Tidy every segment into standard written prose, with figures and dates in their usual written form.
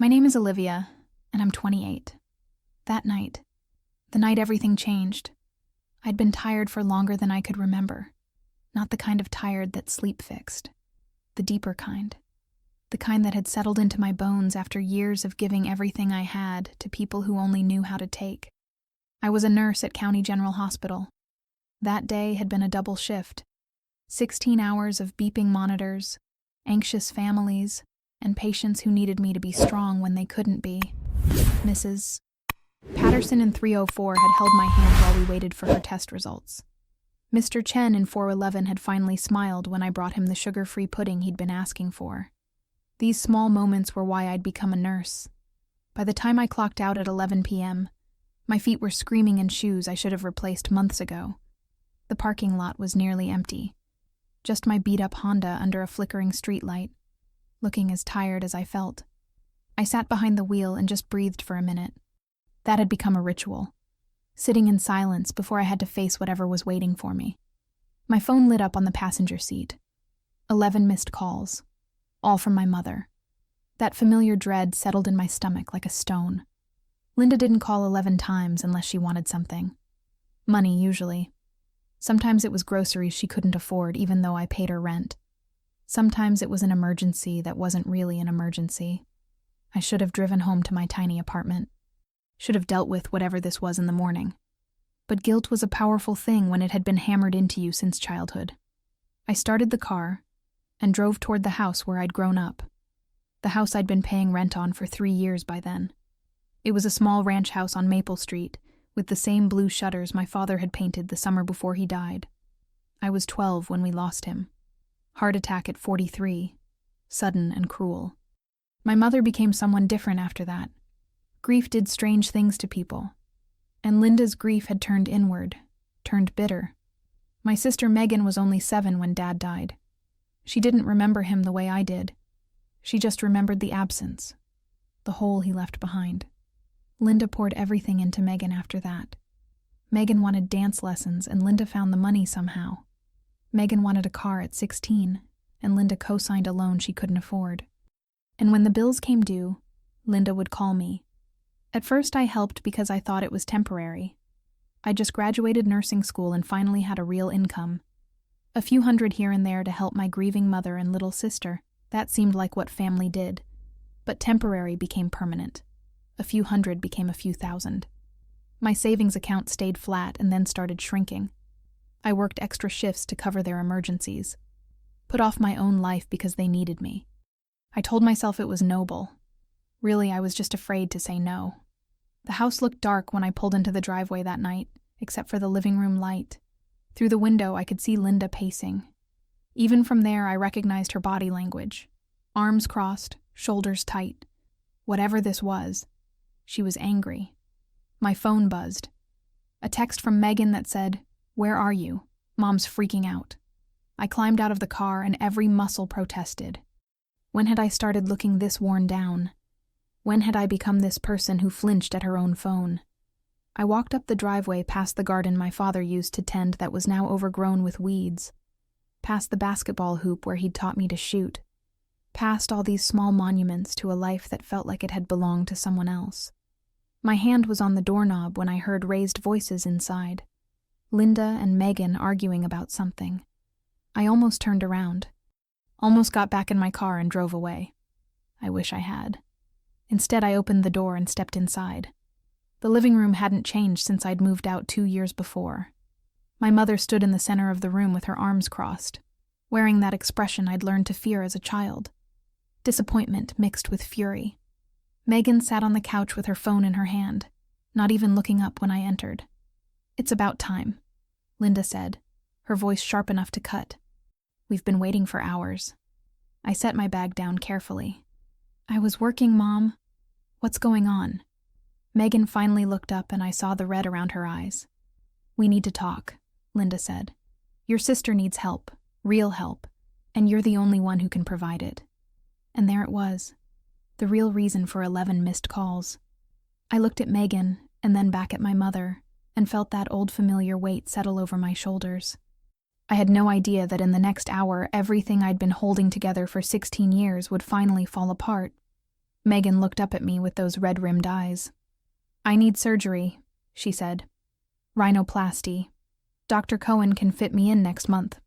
My name is Olivia, and I'm 28. That night, the night everything changed, I'd been tired for longer than I could remember. Not the kind of tired that sleep fixed. The deeper kind. The kind that had settled into my bones after years of giving everything I had to people who only knew how to take. I was a nurse at County General Hospital. That day had been a double shift. 16 hours of beeping monitors, anxious families, and patients who needed me to be strong when they couldn't be. Mrs. Patterson in 304 had held my hand while we waited for her test results. Mr. Chen in 411 had finally smiled when I brought him the sugar-free pudding he'd been asking for. These small moments were why I'd become a nurse. By the time I clocked out at 11 p.m., my feet were screaming in shoes I should have replaced months ago. The parking lot was nearly empty. Just my beat-up Honda under a flickering streetlight, looking as tired as I felt. I sat behind the wheel and just breathed for a minute. That had become a ritual, sitting in silence before I had to face whatever was waiting for me. My phone lit up on the passenger seat. 11 missed calls, all from my mother. That familiar dread settled in my stomach like a stone. Linda didn't call 11 times unless she wanted something. Money, usually. Sometimes it was groceries she couldn't afford, even though I paid her rent. Sometimes it was an emergency that wasn't really an emergency. I should have driven home to my tiny apartment. Should have dealt with whatever this was in the morning. But guilt was a powerful thing when it had been hammered into you since childhood. I started the car and drove toward the house where I'd grown up. The house I'd been paying rent on for 3 years by then. It was a small ranch house on Maple Street, with the same blue shutters my father had painted the summer before he died. I was 12 when we lost him. Heart attack at 43. Sudden and cruel. My mother became someone different after that. Grief did strange things to people. And Linda's grief had turned inward, turned bitter. My sister Megan was only 7 when Dad died. She didn't remember him the way I did. She just remembered the absence, the hole he left behind. Linda poured everything into Megan after that. Megan wanted dance lessons, and Linda found the money somehow. Megan wanted a car at 16, and Linda co-signed a loan she couldn't afford. And when the bills came due, Linda would call me. At first I helped because I thought it was temporary. I just graduated nursing school and finally had a real income. A few hundred here and there to help my grieving mother and little sister. That seemed like what family did. But temporary became permanent. A few hundred became a few thousand. My savings account stayed flat and then started shrinking. I worked extra shifts to cover their emergencies. Put off my own life because they needed me. I told myself it was noble. Really, I was just afraid to say no. The house looked dark when I pulled into the driveway that night, except for the living room light. Through the window, I could see Linda pacing. Even from there, I recognized her body language. Arms crossed, shoulders tight. Whatever this was, she was angry. My phone buzzed. A text from Megan that said, "Where are you? Mom's freaking out." I climbed out of the car and every muscle protested. When had I started looking this worn down? When had I become this person who flinched at her own phone? I walked up the driveway past the garden my father used to tend that was now overgrown with weeds. Past the basketball hoop where he'd taught me to shoot. Past all these small monuments to a life that felt like it had belonged to someone else. My hand was on the doorknob when I heard raised voices inside. Linda and Megan arguing about something. I almost turned around. Almost got back in my car and drove away. I wish I had. Instead, I opened the door and stepped inside. The living room hadn't changed since I'd moved out 2 years before. My mother stood in the center of the room with her arms crossed, wearing that expression I'd learned to fear as a child. Disappointment mixed with fury. Megan sat on the couch with her phone in her hand, not even looking up when I entered. "It's about time," Linda said, her voice sharp enough to cut. "We've been waiting for hours." I set my bag down carefully. "I was working, Mom. What's going on?" Megan finally looked up and I saw the red around her eyes. "We need to talk," Linda said. "Your sister needs help, real help, and you're the only one who can provide it." And there it was, the real reason for 11 missed calls. I looked at Megan and then back at my mother and felt that old familiar weight settle over my shoulders. I had no idea that in the next hour everything I'd been holding together for 16 years would finally fall apart. Megan looked up at me with those red-rimmed eyes. "I need surgery," she said. "Rhinoplasty. Dr. Cohen can fit me in next month."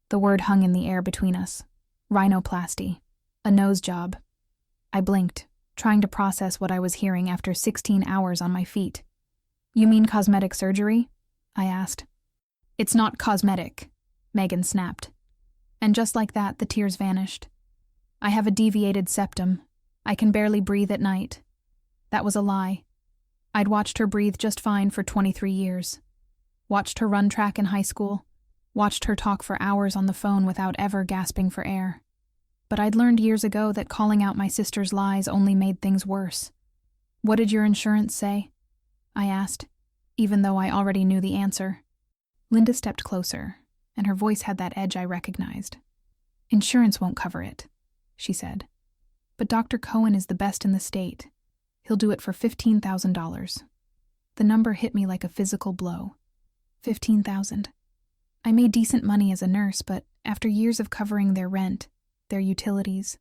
The word hung in the air between us. Rhinoplasty. A nose job. I blinked, trying to process what I was hearing after 16 hours on my feet. "You mean cosmetic surgery?" I asked. "It's not cosmetic," Megan snapped. And just like that, the tears vanished. "I have a deviated septum. I can barely breathe at night." That was a lie. I'd watched her breathe just fine for 23 years. Watched her run track in high school. Watched her talk for hours on the phone without ever gasping for air. But I'd learned years ago that calling out my sister's lies only made things worse. "What did your insurance say?" I asked, even though I already knew the answer. Linda stepped closer, and her voice had that edge I recognized. "Insurance won't cover it," she said. "But Dr. Cohen is the best in the state. He'll do it for $15,000. The number hit me like a physical blow. 15,000. I made decent money as a nurse, but after years of covering their rent, their utilities,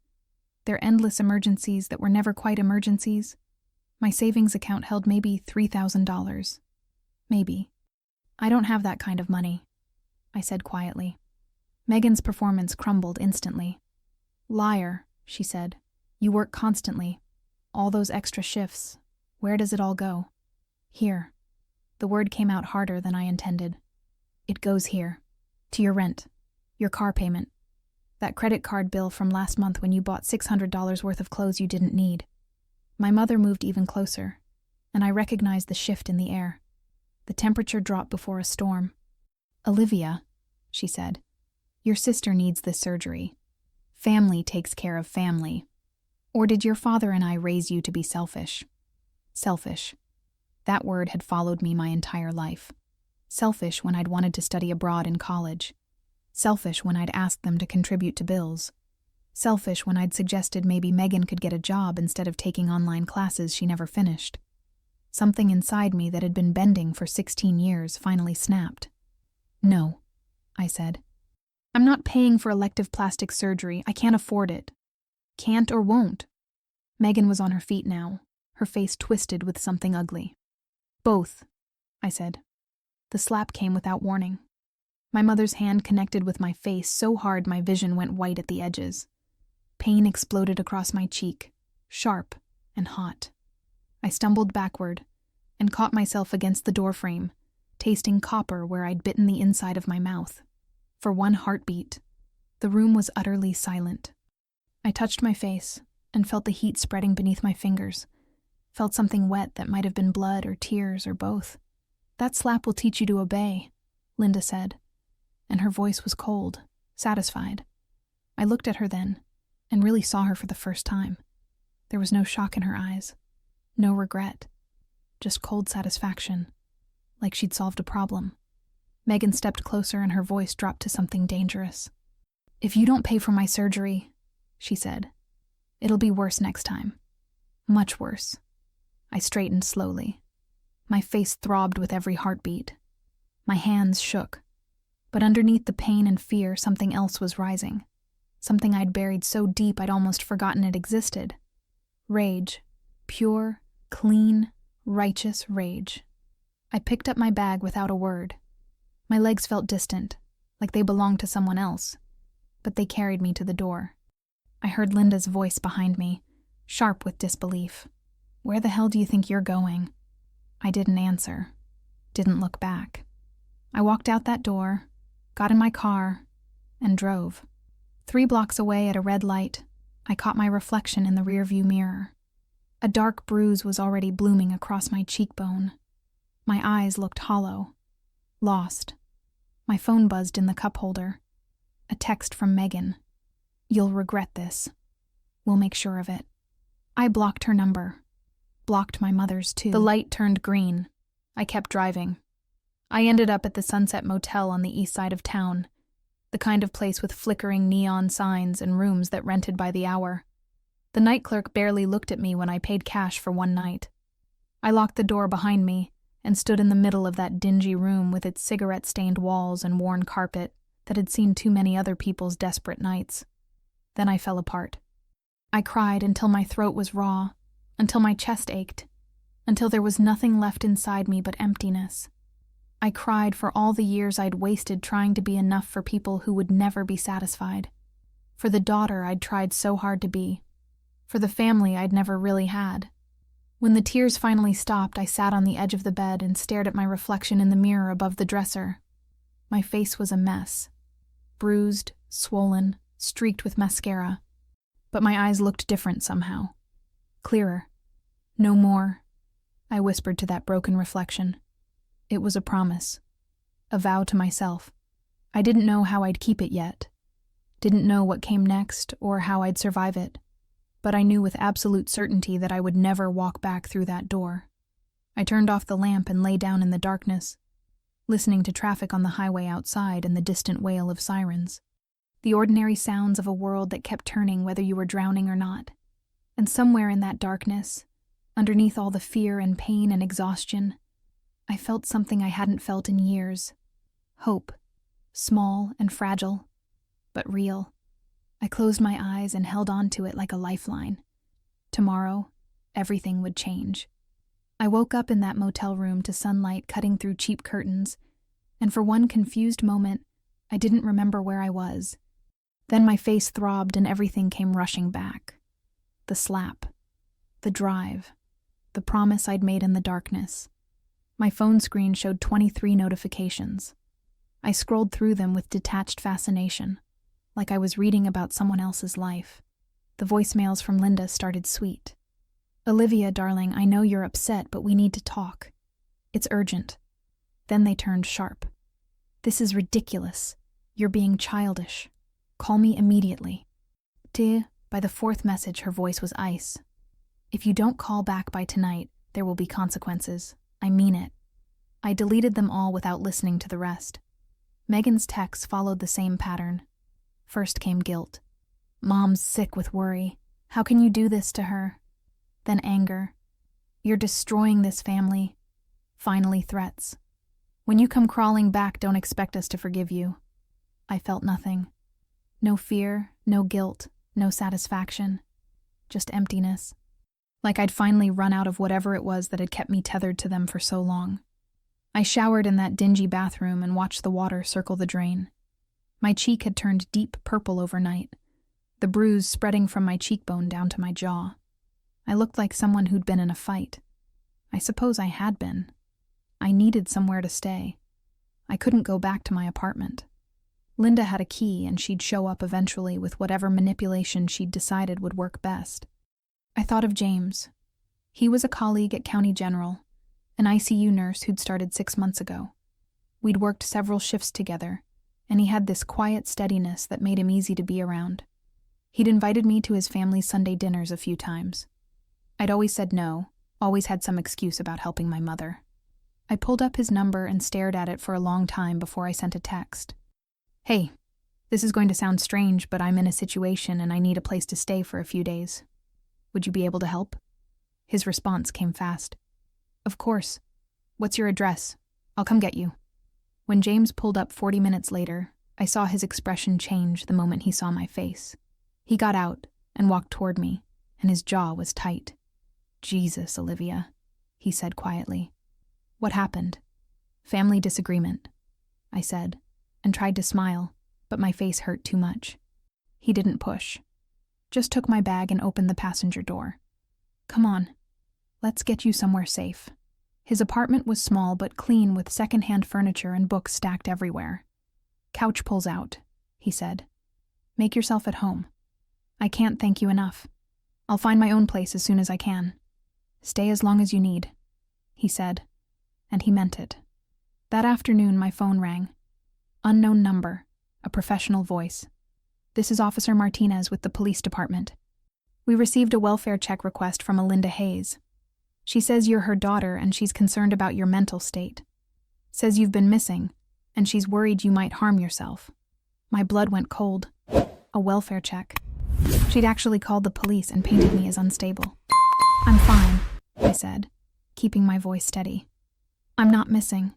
their endless emergencies that were never quite emergencies, my savings account held maybe $3,000. Maybe. "I don't have that kind of money," I said quietly. Megan's performance crumbled instantly. "Liar," she said. "You work constantly. All those extra shifts. Where does it all go?" "Here." The word came out harder than I intended. "It goes here. To your rent. Your car payment. That credit card bill from last month when you bought $600 worth of clothes you didn't need." My mother moved even closer, and I recognized the shift in the air. The temperature dropped before a storm. "Olivia," she said, "your sister needs this surgery. Family takes care of family. Or did your father and I raise you to be selfish?" Selfish. That word had followed me my entire life. Selfish when I'd wanted to study abroad in college. Selfish when I'd asked them to contribute to bills. Selfish when I'd suggested maybe Megan could get a job instead of taking online classes she never finished. Something inside me that had been bending for 16 years finally snapped. "No," I said. "I'm not paying for elective plastic surgery. I can't afford it. Can't or won't." Megan was on her feet now, her face twisted with something ugly. "Both," I said. The slap came without warning. My mother's hand connected with my face so hard my vision went white at the edges. Pain exploded across my cheek, sharp and hot. I stumbled backward and caught myself against the doorframe, tasting copper where I'd bitten the inside of my mouth. For one heartbeat, the room was utterly silent. I touched my face and felt the heat spreading beneath my fingers, felt something wet that might have been blood or tears or both. "That slap will teach you to obey," Linda said, and her voice was cold, satisfied. I looked at her then, and really saw her for the first time. There was no shock in her eyes, no regret, just cold satisfaction, like she'd solved a problem. Megan stepped closer and her voice dropped to something dangerous. "If you don't pay for my surgery," she said, "it'll be worse next time. Much worse." I straightened slowly. My face throbbed with every heartbeat. My hands shook. But underneath the pain and fear, something else was rising. Something I'd buried so deep I'd almost forgotten it existed. Rage. Pure, clean, righteous rage. I picked up my bag without a word. My legs felt distant, like they belonged to someone else, but they carried me to the door. I heard Linda's voice behind me, sharp with disbelief. "Where the hell do you think you're going?" I didn't answer, didn't look back. I walked out that door, got in my car, and drove. 3 blocks away at a red light, I caught my reflection in the rearview mirror. A dark bruise was already blooming across my cheekbone. My eyes looked hollow, lost. My phone buzzed in the cup holder. A text from Megan. "You'll regret this. We'll make sure of it." I blocked her number. Blocked my mother's too. The light turned green. I kept driving. I ended up at the Sunset Motel on the east side of town, the kind of place with flickering neon signs and rooms that rented by the hour. The night clerk barely looked at me when I paid cash for one night. I locked the door behind me and stood in the middle of that dingy room with its cigarette-stained walls and worn carpet that had seen too many other people's desperate nights. Then I fell apart. I cried until my throat was raw, until my chest ached, until there was nothing left inside me but emptiness. I cried for all the years I'd wasted trying to be enough for people who would never be satisfied, for the daughter I'd tried so hard to be, for the family I'd never really had. When the tears finally stopped, I sat on the edge of the bed and stared at my reflection in the mirror above the dresser. My face was a mess, bruised, swollen, streaked with mascara, but my eyes looked different somehow. Clearer. No more, I whispered to that broken reflection. It was a promise, a vow to myself. I didn't know how I'd keep it yet, didn't know what came next or how I'd survive it, but I knew with absolute certainty that I would never walk back through that door. I turned off the lamp and lay down in the darkness, listening to traffic on the highway outside and the distant wail of sirens, the ordinary sounds of a world that kept turning whether you were drowning or not. And somewhere in that darkness, underneath all the fear and pain and exhaustion, I felt something I hadn't felt in years. Hope, small and fragile, but real. I closed my eyes and held on to it like a lifeline. Tomorrow, everything would change. I woke up in that motel room to sunlight cutting through cheap curtains, and for one confused moment, I didn't remember where I was. Then my face throbbed and everything came rushing back. The slap, the drive, the promise I'd made in the darkness. My phone screen showed 23 notifications. I scrolled through them with detached fascination, like I was reading about someone else's life. The voicemails from Linda started sweet. "Olivia, darling, I know you're upset, but we need to talk. It's urgent." Then they turned sharp. "This is ridiculous. You're being childish. Call me immediately." By the fourth message, her voice was ice. "If you don't call back by tonight, there will be consequences. I mean it." I deleted them all without listening to the rest. Megan's texts followed the same pattern. First came guilt. "Mom's sick with worry. How can you do this to her?" Then anger. "You're destroying this family." Finally threats. "When you come crawling back, don't expect us to forgive you." I felt nothing. No fear, no guilt, no satisfaction. Just emptiness. Like I'd finally run out of whatever it was that had kept me tethered to them for so long. I showered in that dingy bathroom and watched the water circle the drain. My cheek had turned deep purple overnight, the bruise spreading from my cheekbone down to my jaw. I looked like someone who'd been in a fight. I suppose I had been. I needed somewhere to stay. I couldn't go back to my apartment. Linda had a key, and she'd show up eventually with whatever manipulation she'd decided would work best. I thought of James. He was a colleague at County General, an ICU nurse who'd started 6 months ago. We'd worked several shifts together, and he had this quiet steadiness that made him easy to be around. He'd invited me to his family's Sunday dinners a few times. I'd always said no, always had some excuse about helping my mother. I pulled up his number and stared at it for a long time before I sent a text. "Hey, this is going to sound strange, but I'm in a situation and I need a place to stay for a few days. Would you be able to help?" His response came fast. "Of course. What's your address? I'll come get you." When James pulled up 40 minutes later, I saw his expression change the moment he saw my face. He got out and walked toward me, and his jaw was tight. "Jesus, Olivia," he said quietly. "What happened?" "Family disagreement," I said, and tried to smile, but my face hurt too much. He didn't push. Just took my bag and opened the passenger door. "Come on. Let's get you somewhere safe." His apartment was small but clean with second-hand furniture and books stacked everywhere. "Couch pulls out," he said. "Make yourself at home." "I can't thank you enough. I'll find my own place as soon as I can." "Stay as long as you need," he said, and he meant it. That afternoon my phone rang. Unknown number, a professional voice. "This is Officer Martinez with the police department. We received a welfare check request from a Linda Hayes. She says you're her daughter and she's concerned about your mental state. Says you've been missing, and she's worried you might harm yourself." My blood went cold. A welfare check. She'd actually called the police and painted me as unstable. "I'm fine," I said, keeping my voice steady. "I'm not missing.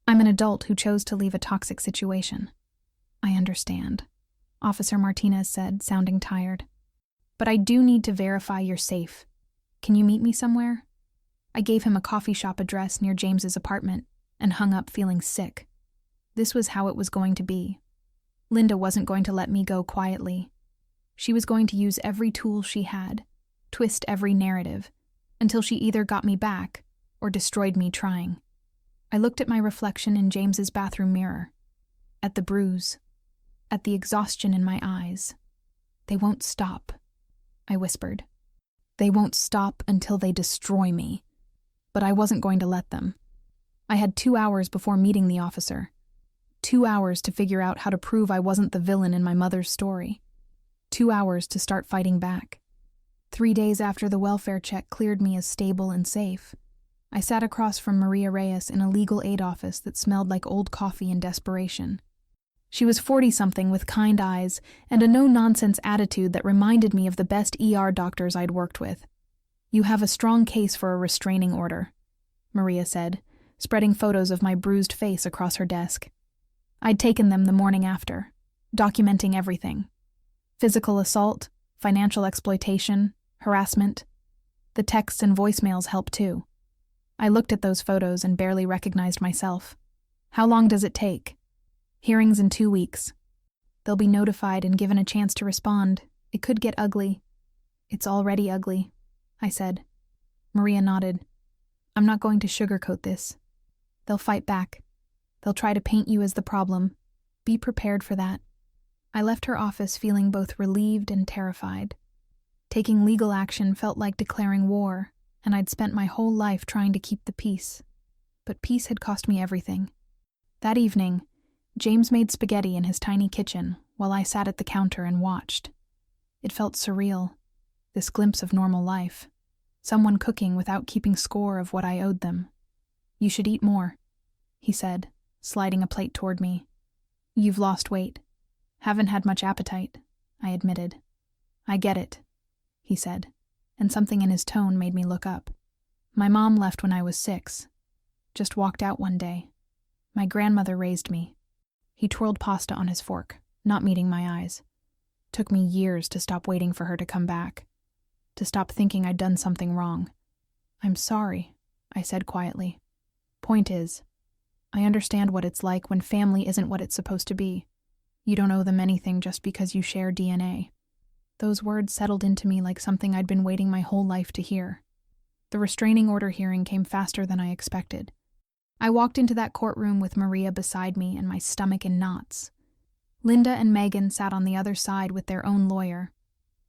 I'm an adult who chose to leave a toxic situation." "I understand," Officer Martinez said, sounding tired. But I do need to verify you're safe. Can you meet me somewhere? I gave him a coffee shop address near James's apartment and hung up feeling sick. This was how it was going to be. Linda wasn't going to let me go quietly. She was going to use every tool she had, twist every narrative, until she either got me back or destroyed me trying. I looked at my reflection in James's bathroom mirror, at the bruise, at the exhaustion in my eyes. They won't stop, I whispered. They won't stop until they destroy me. But I wasn't going to let them. I had 2 hours before meeting the officer. 2 hours to figure out how to prove I wasn't the villain in my mother's story. 2 hours to start fighting back. 3 days after the welfare check cleared me as stable and safe, I sat across from Maria Reyes in a legal aid office that smelled like old coffee and desperation. She was 40-something with kind eyes and a no-nonsense attitude that reminded me of the best ER doctors I'd worked with. "You have a strong case for a restraining order," Maria said, spreading photos of my bruised face across her desk. I'd taken them the morning after, documenting everything. Physical assault, financial exploitation, harassment. The texts and voicemails helped too. I looked at those photos and barely recognized myself. How long does it take? Hearings in 2 weeks. They'll be notified and given a chance to respond. It could get ugly. It's already ugly, I said. Maria nodded. I'm not going to sugarcoat this. They'll fight back. They'll try to paint you as the problem. Be prepared for that. I left her office feeling both relieved and terrified. Taking legal action felt like declaring war, and I'd spent my whole life trying to keep the peace. But peace had cost me everything. That evening, James made spaghetti in his tiny kitchen while I sat at the counter and watched. It felt surreal, this glimpse of normal life. Someone cooking without keeping score of what I owed them. "You should eat more," he said, sliding a plate toward me. "You've lost weight." "Haven't had much appetite," I admitted. "I get it," he said, and something in his tone made me look up. "My mom left when I was 6. Just walked out one day. My grandmother raised me." He twirled pasta on his fork, not meeting my eyes. Took me years to stop waiting for her to come back, to stop thinking I'd done something wrong. "I'm sorry," I said quietly. "Point is, I understand what it's like when family isn't what it's supposed to be. You don't owe them anything just because you share DNA." Those words settled into me like something I'd been waiting my whole life to hear. The restraining order hearing came faster than I expected. I walked into that courtroom with Maria beside me and my stomach in knots. Linda and Megan sat on the other side with their own lawyer,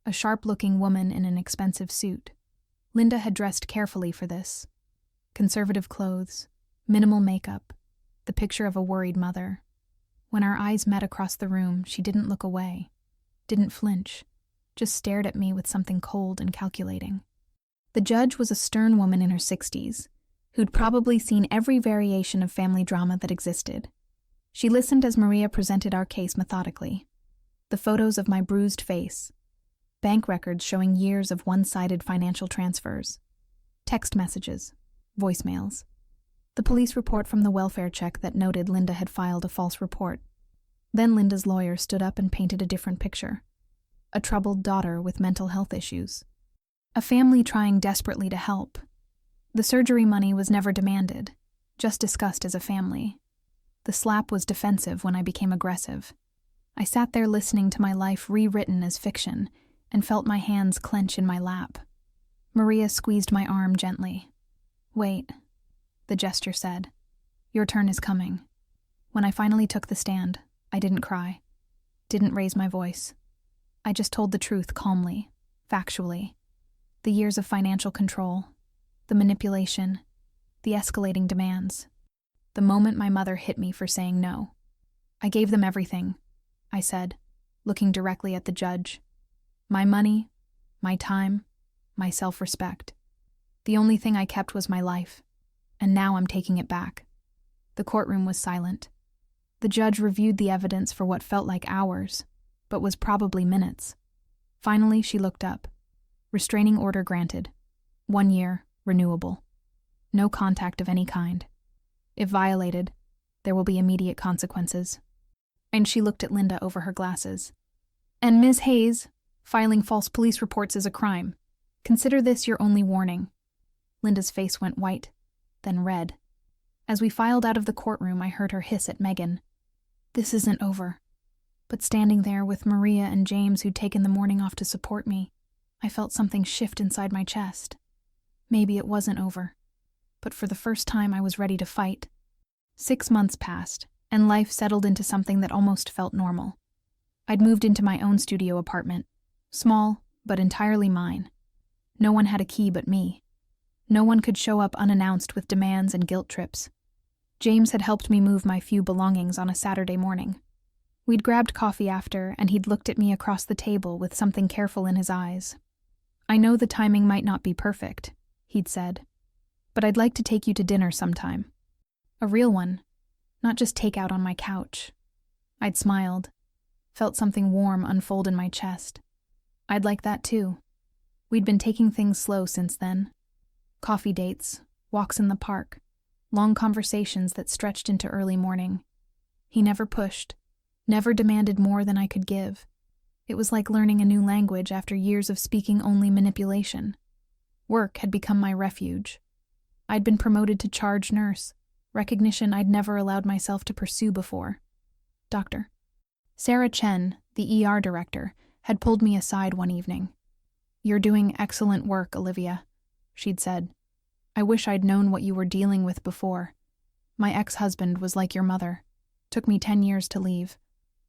a sharp-looking woman in an expensive suit. Linda had dressed carefully for this. Conservative clothes, minimal makeup, the picture of a worried mother. When our eyes met across the room, she didn't look away, didn't flinch, just stared at me with something cold and calculating. The judge was a stern woman in her 60s, who'd probably seen every variation of family drama that existed. She listened as Maria presented our case methodically. The photos of my bruised face, bank records showing years of one-sided financial transfers, text messages, voicemails, the police report from the welfare check that noted Linda had filed a false report. Then Linda's lawyer stood up and painted a different picture. A troubled daughter with mental health issues. A family trying desperately to help. The surgery money was never demanded, just discussed as a family. The slap was defensive when I became aggressive. I sat there listening to my life rewritten as fiction and felt my hands clench in my lap. Maria squeezed my arm gently. "Wait," the gesture said. "Your turn is coming." When I finally took the stand, I didn't cry, didn't raise my voice. I just told the truth calmly, factually. The years of financial control, the manipulation, the escalating demands. The moment my mother hit me for saying no. "I gave them everything," I said, looking directly at the judge. "My money, my time, my self-respect. The only thing I kept was my life, and now I'm taking it back." The courtroom was silent. The judge reviewed the evidence for what felt like hours, but was probably minutes. Finally, she looked up. "Restraining order granted. 1 year, renewable. No contact of any kind. If violated, there will be immediate consequences." And she looked at Linda over her glasses. "And Ms. Hayes, Filing false police reports is a crime. Consider this your only warning." Linda's face went white, then red. As we filed out of the courtroom, I heard her hiss at Megan. "This isn't over." But standing there with Maria and James, who'd taken the morning off to support me, I felt something shift inside my chest. Maybe it wasn't over. But for the first time, I was ready to fight. 6 months passed, and life settled into something that almost felt normal. I'd moved into my own studio apartment. Small, but entirely mine. No one had a key but me. No one could show up unannounced with demands and guilt trips. James had helped me move my few belongings on a Saturday morning. We'd grabbed coffee after, and he'd looked at me across the table with something careful in his eyes. "I know the timing might not be perfect," he'd said, "but I'd like to take you to dinner sometime. A real one, not just takeout on my couch." I'd smiled, felt something warm unfold in my chest. I'd like that too. We'd been taking things slow since then. Coffee dates, walks in the park, long conversations that stretched into early morning. He never pushed, never demanded more than I could give. It was like learning a new language after years of speaking only manipulation. Work had become my refuge. I'd been promoted to charge nurse, recognition I'd never allowed myself to pursue before. Doctor. Sarah Chen, the ER director, had pulled me aside one evening. "You're doing excellent work, Olivia," she'd said. "I wish I'd known what you were dealing with before. My ex-husband was like your mother. Took me 10 years to leave.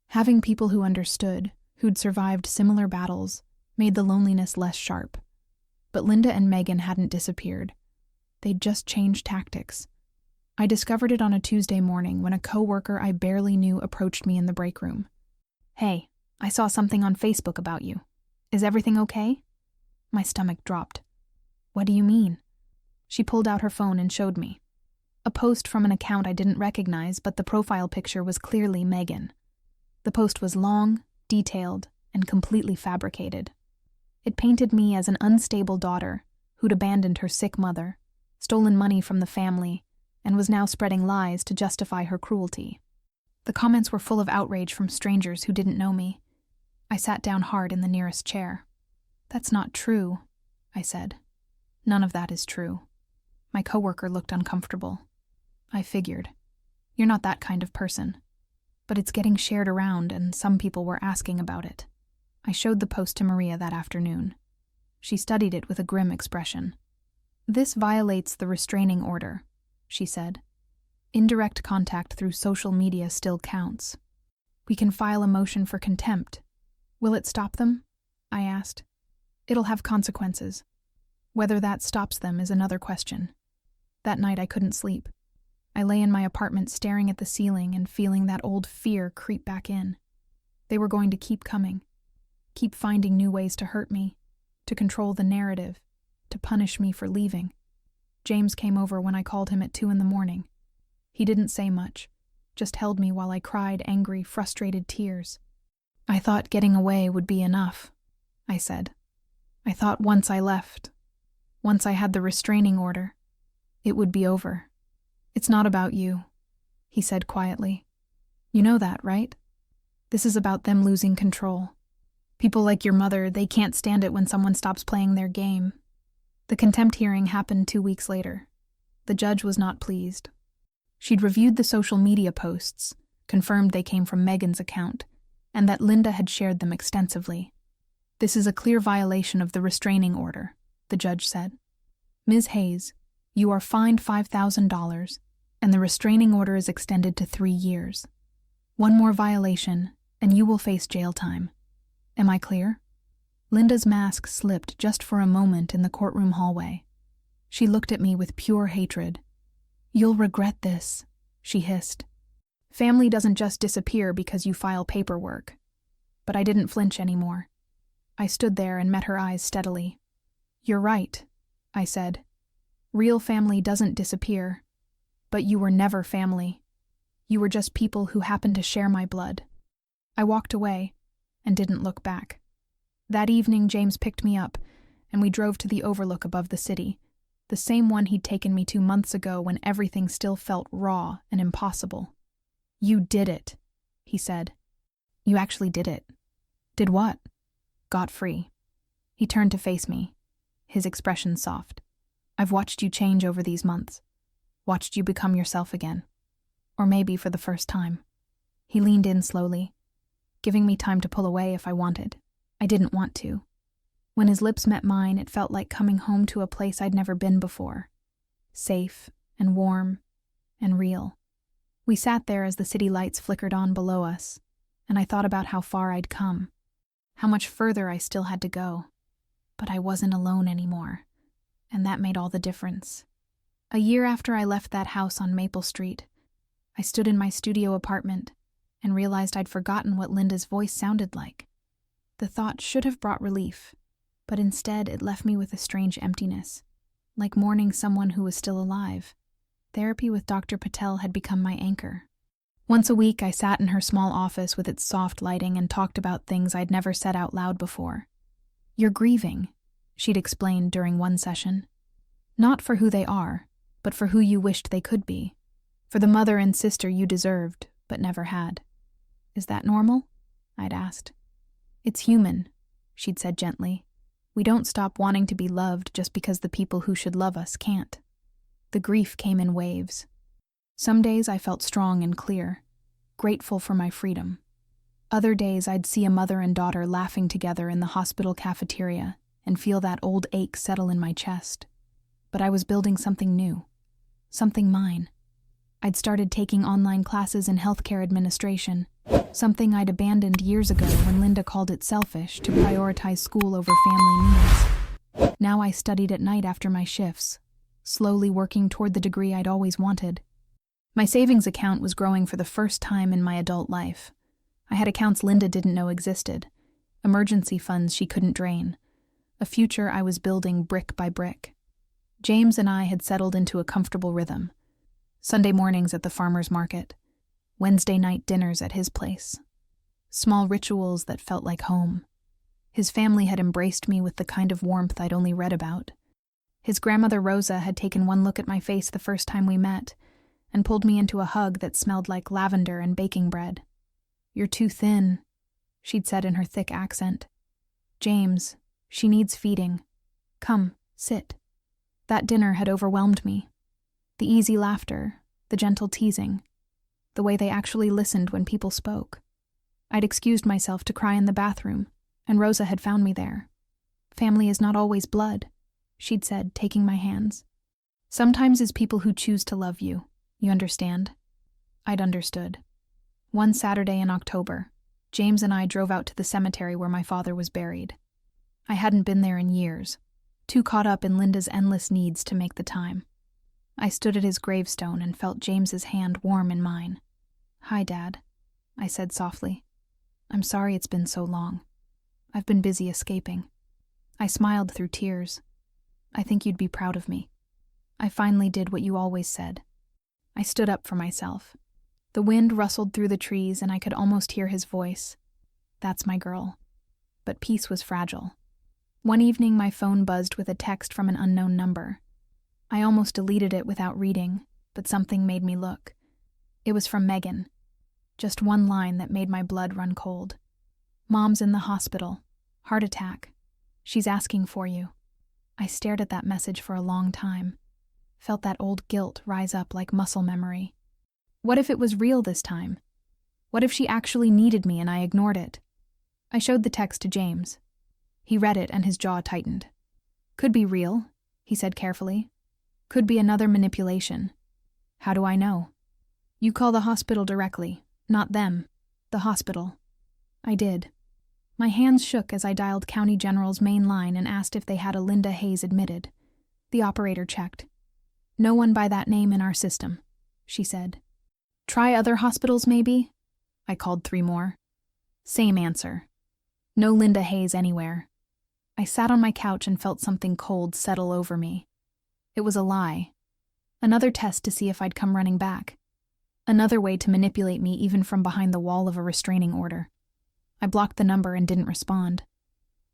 Having people who understood, who'd survived similar battles, made the loneliness less sharp. But Linda and Megan hadn't disappeared. They'd just changed tactics. I discovered it on a Tuesday morning when a coworker I barely knew approached me in the break room. "Hey, I saw something on Facebook about you. Is everything okay?" My stomach dropped. "What do you mean?" She pulled out her phone and showed me. A post from an account I didn't recognize, but the profile picture was clearly Megan. The post was long, detailed, and completely fabricated. It painted me as an unstable daughter who'd abandoned her sick mother, stolen money from the family, and was now spreading lies to justify her cruelty. The comments were full of outrage from strangers who didn't know me. I sat down hard in the nearest chair. "That's not true," I said. "None of that is true." My coworker looked uncomfortable. I figured. You're not that kind of person. But it's getting shared around, and some people were asking about it. I showed the post to Maria that afternoon. She studied it with a grim expression. "This violates the restraining order," she said. "Indirect contact through social media still counts. We can file a motion for contempt. Will it stop them?" I asked. "It'll have consequences. Whether that stops them is another question." That night I couldn't sleep. I lay in my apartment staring at the ceiling and feeling that old fear creep back in. They were going to keep coming, keep finding new ways to hurt me, to control the narrative, to punish me for leaving. James came over when I called him at 2 a.m. He didn't say much, just held me while I cried angry, frustrated tears. "I thought getting away would be enough," I said. "I thought once I left, once I had the restraining order, it would be over. It's not about you," he said quietly. "You know that, right? This is about them losing control. People like your mother, they can't stand it when someone stops playing their game." The contempt hearing happened 2 weeks later. The judge was not pleased. She'd reviewed the social media posts, confirmed they came from Megan's account, and that Linda had shared them extensively. "This is a clear violation of the restraining order," the judge said. "Ms. Hayes, you are fined $5,000, and the restraining order is extended to 3 years. One more violation, and you will face jail time. Am I clear?" Linda's mask slipped just for a moment in the courtroom hallway. She looked at me with pure hatred. "You'll regret this," she hissed. "Family doesn't just disappear because you file paperwork." But I didn't flinch anymore. I stood there and met her eyes steadily. "You're right," I said. "Real family doesn't disappear. But you were never family. You were just people who happened to share my blood." I walked away and didn't look back. That evening, James picked me up, and we drove to the overlook above the city, the same one he'd taken me to months ago when everything still felt raw and impossible. "You did it," he said. "You actually did it." "Did what?" scot-free. He turned to face me, his expression soft. I've watched you change over these months. Watched you become yourself again. Or maybe for the first time. He leaned in slowly, giving me time to pull away if I wanted. I didn't want to. When his lips met mine, it felt like coming home to a place I'd never been before. Safe and warm and real. We sat there as the city lights flickered on below us, and I thought about how far I'd come, how much further I still had to go. But I wasn't alone anymore, and that made all the difference. A year after I left that house on Maple Street, I stood in my studio apartment and realized I'd forgotten what Linda's voice sounded like. The thought should have brought relief, but instead it left me with a strange emptiness, like mourning someone who was still alive. Therapy with Dr. Patel had become my anchor. Once a week, I sat in her small office with its soft lighting and talked about things I'd never said out loud before. "You're grieving," she'd explained during one session. "Not for who they are, but for who you wished they could be. For the mother and sister you deserved, but never had." "Is that normal?" I'd asked. "It's human," she'd said gently. "We don't stop wanting to be loved just because the people who should love us can't." The grief came in waves. Some days I felt strong and clear, grateful for my freedom. Other days I'd see a mother and daughter laughing together in the hospital cafeteria and feel that old ache settle in my chest. But I was building something new, something mine. I'd started taking online classes in healthcare administration, something I'd abandoned years ago when Linda called it selfish to prioritize school over family needs. Now I studied at night after my shifts, slowly working toward the degree I'd always wanted. My savings account was growing for the first time in my adult life. I had accounts Linda didn't know existed, emergency funds she couldn't drain, a future I was building brick by brick. James and I had settled into a comfortable rhythm. Sunday mornings at the farmer's market, Wednesday night dinners at his place. Small rituals that felt like home. His family had embraced me with the kind of warmth I'd only read about. His grandmother Rosa had taken one look at my face the first time we met and pulled me into a hug that smelled like lavender and baking bread. "You're too thin," she'd said in her thick accent. "James, she needs feeding. Come, sit." That dinner had overwhelmed me. The easy laughter, the gentle teasing, the way they actually listened when people spoke. I'd excused myself to cry in the bathroom, and Rosa had found me there. "Family is not always blood," she'd said, taking my hands. "Sometimes it's people who choose to love you. You understand?" I'd understood. One Saturday in October, James and I drove out to the cemetery where my father was buried. I hadn't been there in years, too caught up in Linda's endless needs to make the time. I stood at his gravestone and felt James's hand warm in mine. "Hi, Dad," I said softly. "I'm sorry it's been so long. I've been busy escaping." I smiled through tears. "I think you'd be proud of me. I finally did what you always said." I stood up for myself. The wind rustled through the trees and I could almost hear his voice. "That's my girl." But peace was fragile. One evening my phone buzzed with a text from an unknown number. I almost deleted it without reading, but something made me look. It was from Megan. Just one line that made my blood run cold. "Mom's in the hospital. Heart attack. She's asking for you." I stared at that message for a long time. Felt that old guilt rise up like muscle memory. What if it was real this time? What if she actually needed me and I ignored it? I showed the text to James. He read it and his jaw tightened. "Could be real," he said carefully. "Could be another manipulation." "How do I know?" "You call the hospital directly. Not them. The hospital." I did. My hands shook as I dialed County General's main line and asked if they had a Linda Hayes admitted. The operator checked. "No one by that name in our system," she said. "Try other hospitals, maybe?" I called 3 more. Same answer. No Linda Hayes anywhere. I sat on my couch and felt something cold settle over me. It was a lie. Another test to see if I'd come running back. Another way to manipulate me even from behind the wall of a restraining order. I blocked the number and didn't respond.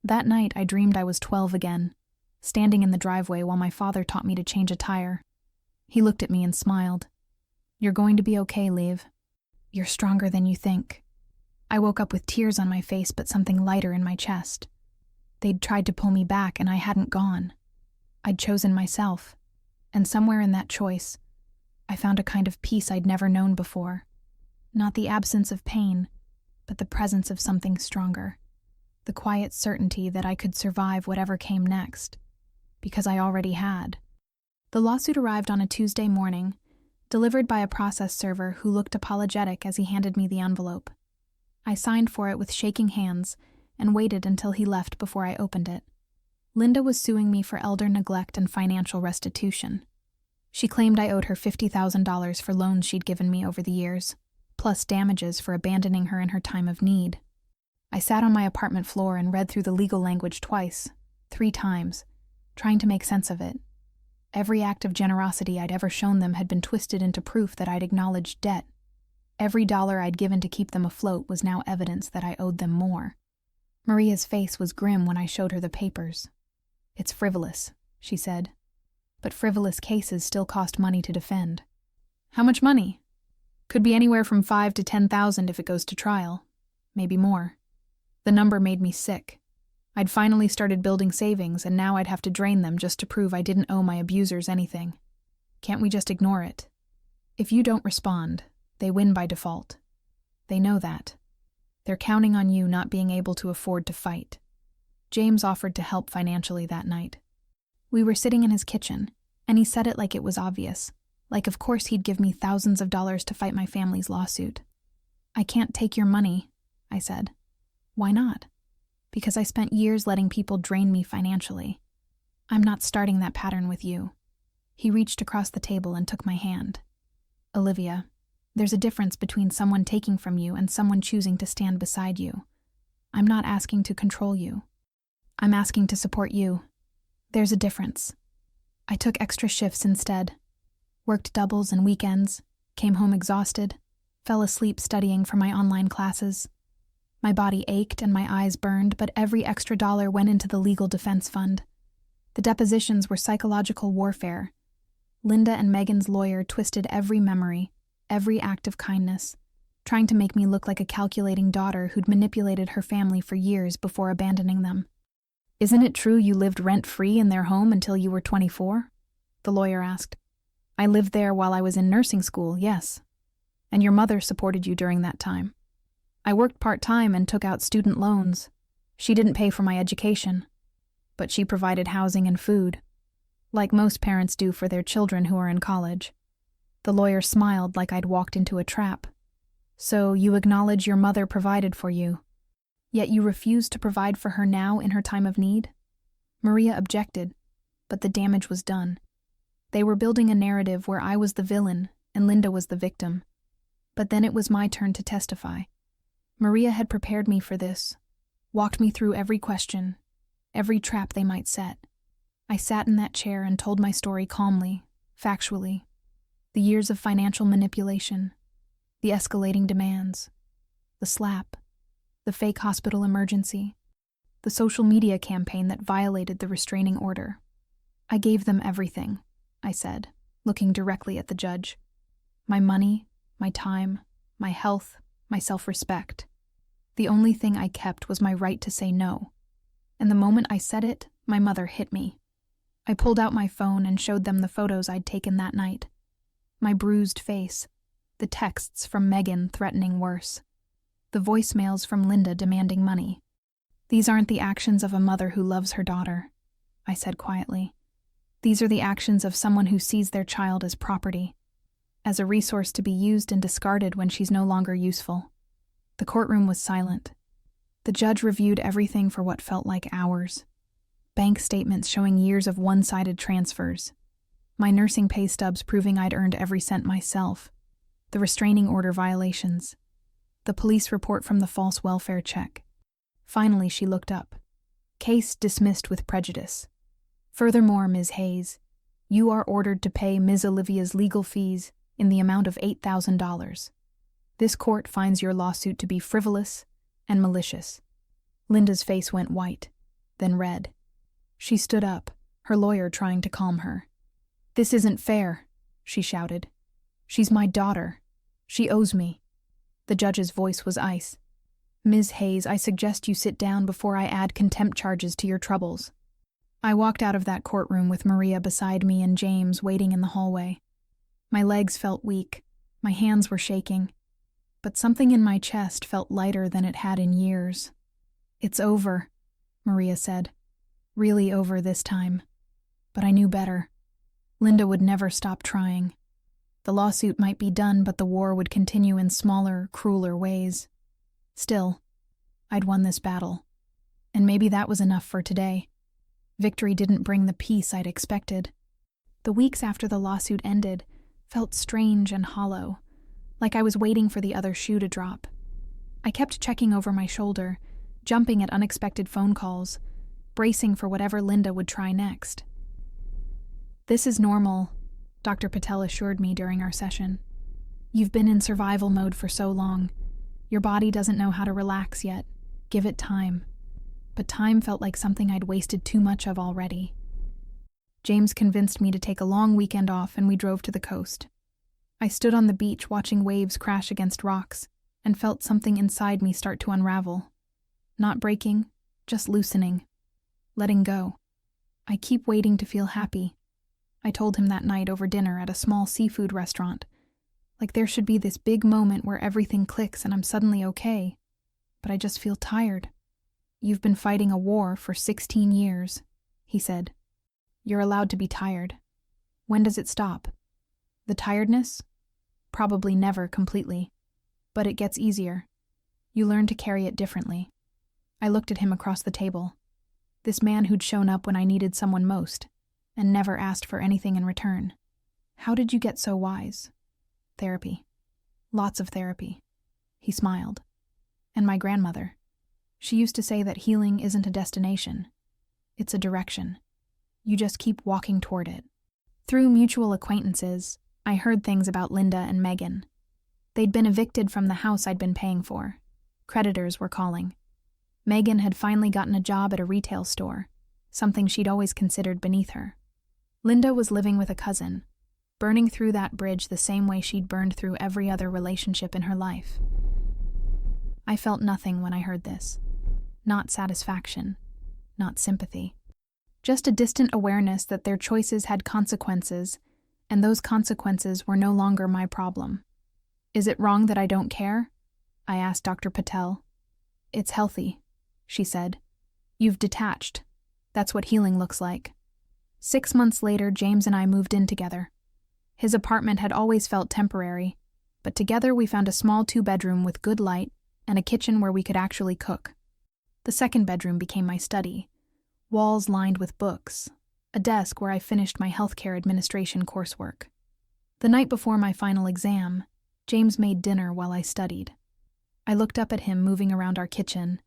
That night I dreamed I was 12 again, standing in the driveway while my father taught me to change a tire. He looked at me and smiled. "You're going to be okay, Liv. You're stronger than you think." I woke up with tears on my face but something lighter in my chest. They'd tried to pull me back and I hadn't gone. I'd chosen myself, and somewhere in that choice, I found a kind of peace I'd never known before. Not the absence of pain, but the presence of something stronger. The quiet certainty that I could survive whatever came next, because I already had. The lawsuit arrived on a Tuesday morning, delivered by a process server who looked apologetic as he handed me the envelope. I signed for it with shaking hands and waited until he left before I opened it. Linda was suing me for elder neglect and financial restitution. She claimed I owed her $50,000 for loans she'd given me over the years, plus damages for abandoning her in her time of need. I sat on my apartment floor and read through the legal language twice, 3 times, trying to make sense of it. Every act of generosity I'd ever shown them had been twisted into proof that I'd acknowledged debt. Every dollar I'd given to keep them afloat was now evidence that I owed them more. Maria's face was grim when I showed her the papers. "It's frivolous," she said. "But frivolous cases still cost money to defend." "How much money?" "Could be anywhere from $5,000 to $10,000 if it goes to trial. Maybe more." The number made me sick. I'd finally started building savings, and now I'd have to drain them just to prove I didn't owe my abusers anything. Can't we just ignore it? If you don't respond, they win by default. They know that. They're counting on you not being able to afford to fight. James offered to help financially that night. We were sitting in his kitchen, and he said it like it was obvious, like of course he'd give me thousands of dollars to fight my family's lawsuit. "I can't take your money," I said. "Why not?" "Because I spent years letting people drain me financially. I'm not starting that pattern with you." He reached across the table and took my hand. "Olivia, there's a difference between someone taking from you and someone choosing to stand beside you. I'm not asking to control you. I'm asking to support you. There's a difference." I took extra shifts instead, worked doubles and weekends, came home exhausted, fell asleep studying for my online classes. My body ached and my eyes burned, but every extra dollar went into the legal defense fund. The depositions were psychological warfare. Linda and Megan's lawyer twisted every memory, every act of kindness, trying to make me look like a calculating daughter who'd manipulated her family for years before abandoning them. "Isn't it true you lived rent-free in their home until you were 24? The lawyer asked. "I lived there while I was in nursing school, yes. And your mother supported you during that time." "I worked part-time and took out student loans. She didn't pay for my education, but she provided housing and food, like most parents do for their children who are in college." The lawyer smiled like I'd walked into a trap. "So you acknowledge your mother provided for you, yet you refuse to provide for her now in her time of need?" Maria objected, but the damage was done. They were building a narrative where I was the villain and Linda was the victim. But then it was my turn to testify. Maria had prepared me for this, walked me through every question, every trap they might set. I sat in that chair and told my story calmly, factually. The years of financial manipulation, the escalating demands, the slap, the fake hospital emergency, the social media campaign that violated the restraining order. "I gave them everything," I said, looking directly at the judge. "My money, my time, my health, my self-respect. The only thing I kept was my right to say no. And the moment I said it, my mother hit me. I pulled out my phone and showed them the photos I'd taken that night. My bruised face, the texts from Megan threatening worse, the voicemails from Linda demanding money. "These aren't the actions of a mother who loves her daughter," I said quietly. "These are the actions of someone who sees their child as property, as a resource to be used and discarded when she's no longer useful." The courtroom was silent. The judge reviewed everything for what felt like hours. Bank statements showing years of one-sided transfers. My nursing pay stubs proving I'd earned every cent myself. The restraining order violations. The police report from the false welfare check. Finally, she looked up. "Case dismissed with prejudice. Furthermore, Ms. Hayes, you are ordered to pay Ms. Olivia's legal fees in the amount of $8,000. This court finds your lawsuit to be frivolous and malicious." Linda's face went white, then red. She stood up, her lawyer trying to calm her. "This isn't fair," she shouted. "She's my daughter. She owes me." The judge's voice was ice. Ms. Hayes, I suggest you sit down before I add contempt charges to your troubles. I walked out of that courtroom with Maria beside me and James waiting in the hallway. My legs felt weak, my hands were shaking, but something in my chest felt lighter than it had in years. It's over, Maria said. Really over this time. But I knew better. Linda would never stop trying. The lawsuit might be done, but the war would continue in smaller, crueler ways. Still, I'd won this battle. And maybe that was enough for today. Victory didn't bring the peace I'd expected. The weeks after the lawsuit ended felt strange and hollow, like I was waiting for the other shoe to drop. I kept checking over my shoulder, jumping at unexpected phone calls, bracing for whatever Linda would try next. This is normal, Dr. Patel assured me during our session. You've been in survival mode for so long. Your body doesn't know how to relax yet. Give it time. But time felt like something I'd wasted too much of already. James convinced me to take a long weekend off, and we drove to the coast. I stood on the beach watching waves crash against rocks and felt something inside me start to unravel. Not breaking, just loosening. Letting go. I keep waiting to feel happy. I told him that night over dinner at a small seafood restaurant. Like there should be this big moment where everything clicks and I'm suddenly okay. But I just feel tired. You've been fighting a war for 16 years, he said. You're allowed to be tired. When does it stop? The tiredness? Probably never completely. But it gets easier. You learn to carry it differently. I looked at him across the table. This man who'd shown up when I needed someone most, and never asked for anything in return. How did you get so wise? Therapy. Lots of therapy. He smiled. And my grandmother. She used to say that healing isn't a destination. It's a direction. You just keep walking toward it. Through mutual acquaintances, I heard things about Linda and Megan. They'd been evicted from the house I'd been paying for. Creditors were calling. Megan had finally gotten a job at a retail store, something she'd always considered beneath her. Linda was living with a cousin, burning through that bridge the same way she'd burned through every other relationship in her life. I felt nothing when I heard this. Not satisfaction, not sympathy. Just a distant awareness that their choices had consequences, and those consequences were no longer my problem. Is it wrong that I don't care? I asked Dr. Patel. It's healthy, she said. You've detached. That's what healing looks like. 6 months later, James and I moved in together. His apartment had always felt temporary, but together we found a small 2-bedroom with good light and a kitchen where we could actually cook. The second bedroom became my study, walls lined with books, a desk where I finished my healthcare administration coursework. The night before my final exam, James made dinner while I studied. I looked up at him moving around our kitchen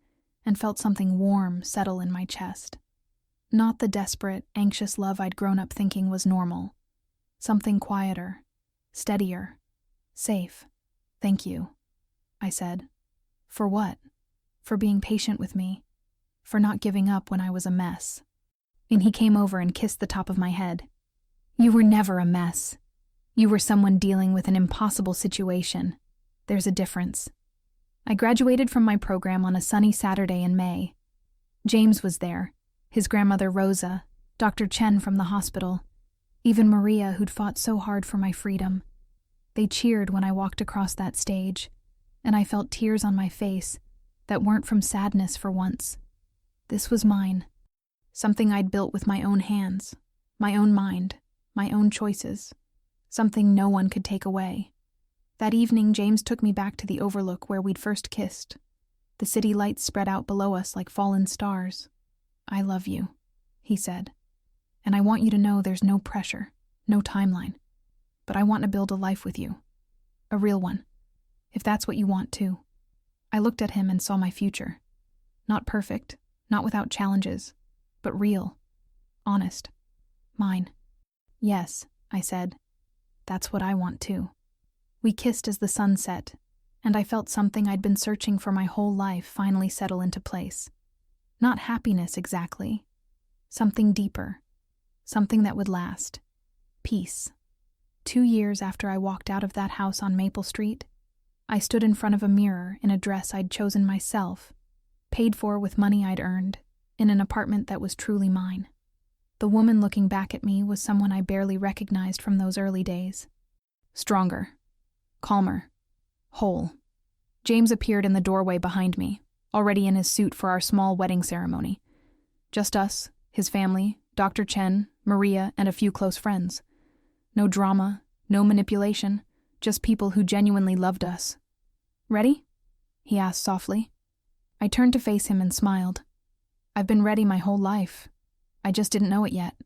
and felt something warm settle in my chest. Not the desperate, anxious love I'd grown up thinking was normal. Something quieter, steadier, safe. Thank you, I said. For what? For being patient with me. For not giving up when I was a mess. And he came over and kissed the top of my head. You were never a mess. You were someone dealing with an impossible situation. There's a difference. I graduated from my program on a sunny Saturday in May. James was there, his grandmother Rosa, Dr. Chen from the hospital, even Maria, who'd fought so hard for my freedom. They cheered when I walked across that stage, and I felt tears on my face that weren't from sadness for once. This was mine, something I'd built with my own hands, my own mind, my own choices, something no one could take away. That evening, James took me back to the overlook where we'd first kissed. The city lights spread out below us like fallen stars. I love you, he said, and I want you to know there's no pressure, no timeline, but I want to build a life with you, a real one, if that's what you want too. I looked at him and saw my future. Not perfect, not without challenges, but real, honest, mine. Yes, I said, that's what I want too. We kissed as the sun set, and I felt something I'd been searching for my whole life finally settle into place. Not happiness exactly. Something deeper. Something that would last. Peace. 2 years after I walked out of that house on Maple Street, I stood in front of a mirror in a dress I'd chosen myself, paid for with money I'd earned, in an apartment that was truly mine. The woman looking back at me was someone I barely recognized from those early days. Stronger, calmer, whole. James appeared in the doorway behind me, already in his suit for our small wedding ceremony. Just us, his family, Dr. Chen, Maria, and a few close friends. No drama, no manipulation, just people who genuinely loved us. "Ready?" he asked softly. I turned to face him and smiled. I've been ready my whole life. I just didn't know it yet.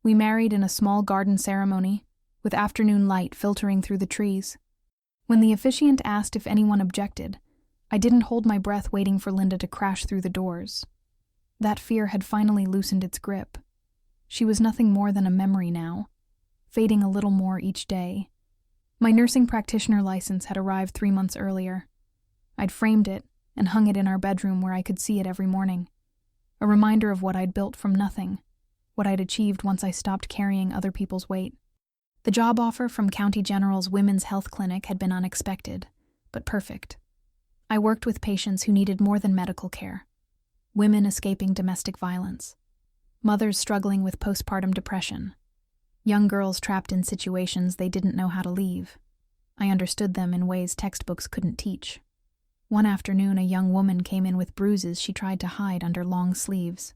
We married in a small garden ceremony, with afternoon light filtering through the trees. When the officiant asked if anyone objected, I didn't hold my breath waiting for Linda to crash through the doors. That fear had finally loosened its grip. She was nothing more than a memory now, fading a little more each day. My nursing practitioner license had arrived 3 months earlier. I'd framed it and hung it in our bedroom where I could see it every morning. A reminder of what I'd built from nothing, what I'd achieved once I stopped carrying other people's weight. The job offer from County General's Women's Health Clinic had been unexpected, but perfect. I worked with patients who needed more than medical care. Women escaping domestic violence. Mothers struggling with postpartum depression. Young girls trapped in situations they didn't know how to leave. I understood them in ways textbooks couldn't teach. One afternoon, a young woman came in with bruises she tried to hide under long sleeves.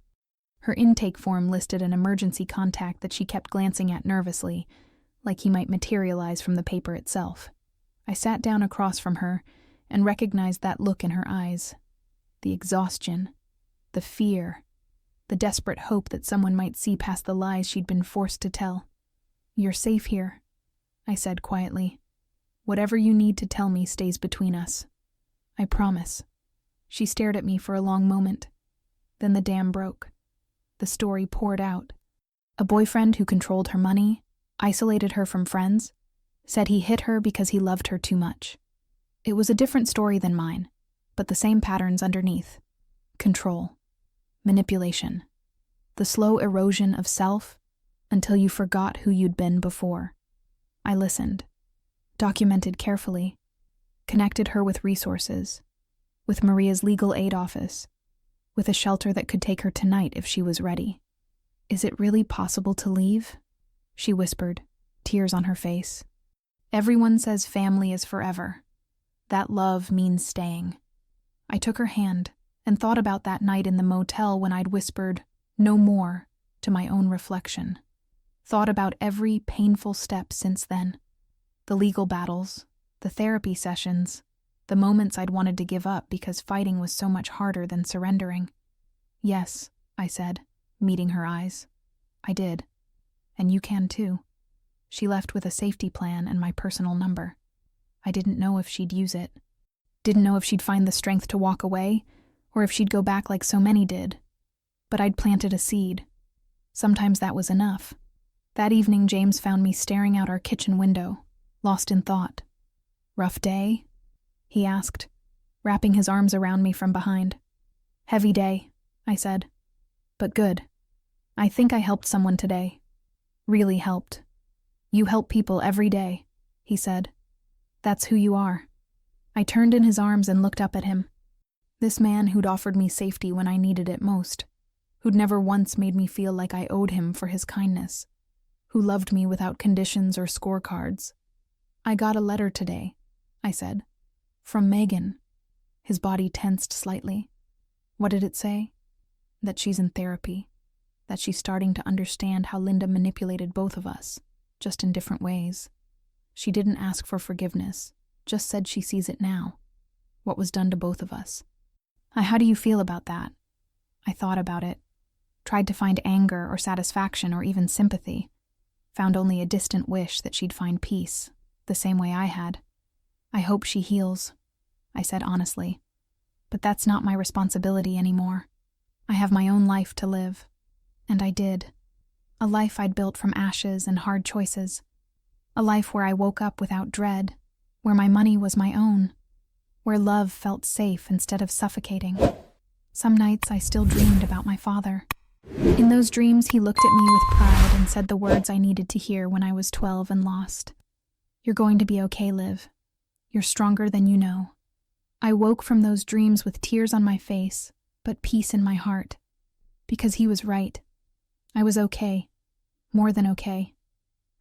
Her intake form listed an emergency contact that she kept glancing at nervously, like he might materialize from the paper itself. I sat down across from her and recognized that look in her eyes. The exhaustion, the fear, the desperate hope that someone might see past the lies she'd been forced to tell. "You're safe here," I said quietly. "Whatever you need to tell me stays between us. I promise." She stared at me for a long moment. Then the dam broke. The story poured out. A boyfriend who controlled her money, isolated her from friends, said he hit her because he loved her too much. It was a different story than mine, but the same patterns underneath. Control. Manipulation. The slow erosion of self until you forgot who you'd been before. I listened, documented carefully, connected her with resources, with Maria's legal aid office, with a shelter that could take her tonight if she was ready. "Is it really possible to leave?" she whispered, tears on her face. "Everyone says family is forever. That love means staying." I took her hand and thought about that night in the motel when I'd whispered, "No more," to my own reflection. Thought about every painful step since then. The legal battles, the therapy sessions, the moments I'd wanted to give up because fighting was so much harder than surrendering. "Yes," I said, meeting her eyes. "I did. And you can too." She left with a safety plan and my personal number. I didn't know if she'd use it. Didn't know if she'd find the strength to walk away, or if she'd go back like so many did. But I'd planted a seed. Sometimes that was enough. That evening, James found me staring out our kitchen window, lost in thought. "Rough day?" he asked, wrapping his arms around me from behind. "Heavy day," I said. "But good. I think I helped someone today. Really helped." "You help people every day," he said. "That's who you are." I turned in his arms and looked up at him. This man who'd offered me safety when I needed it most, who'd never once made me feel like I owed him for his kindness, who loved me without conditions or scorecards. "I got a letter today," I said. "From Megan." His body tensed slightly. "What did it say?" "That she's in therapy. That she's starting to understand how Linda manipulated both of us, just in different ways. She didn't ask for forgiveness, just said she sees it now. What was done to both of us." How do you feel about that?" I thought about it. Tried to find anger or satisfaction or even sympathy. Found only a distant wish that she'd find peace, the same way I had. "I hope she heals," I said honestly. "But that's not my responsibility anymore. I have my own life to live." And I did. A life I'd built from ashes and hard choices. A life where I woke up without dread, where my money was my own, where love felt safe instead of suffocating. Some nights I still dreamed about my father. In those dreams, he looked at me with pride and said the words I needed to hear when I was 12 and lost. "You're going to be okay, Liv. You're stronger than you know. I woke from those dreams with tears on my face, but peace in my heart. Because he was right. I was okay. More than okay.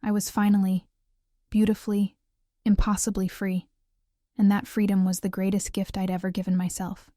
I was finally, beautifully, impossibly free. And that freedom was the greatest gift I'd ever given myself.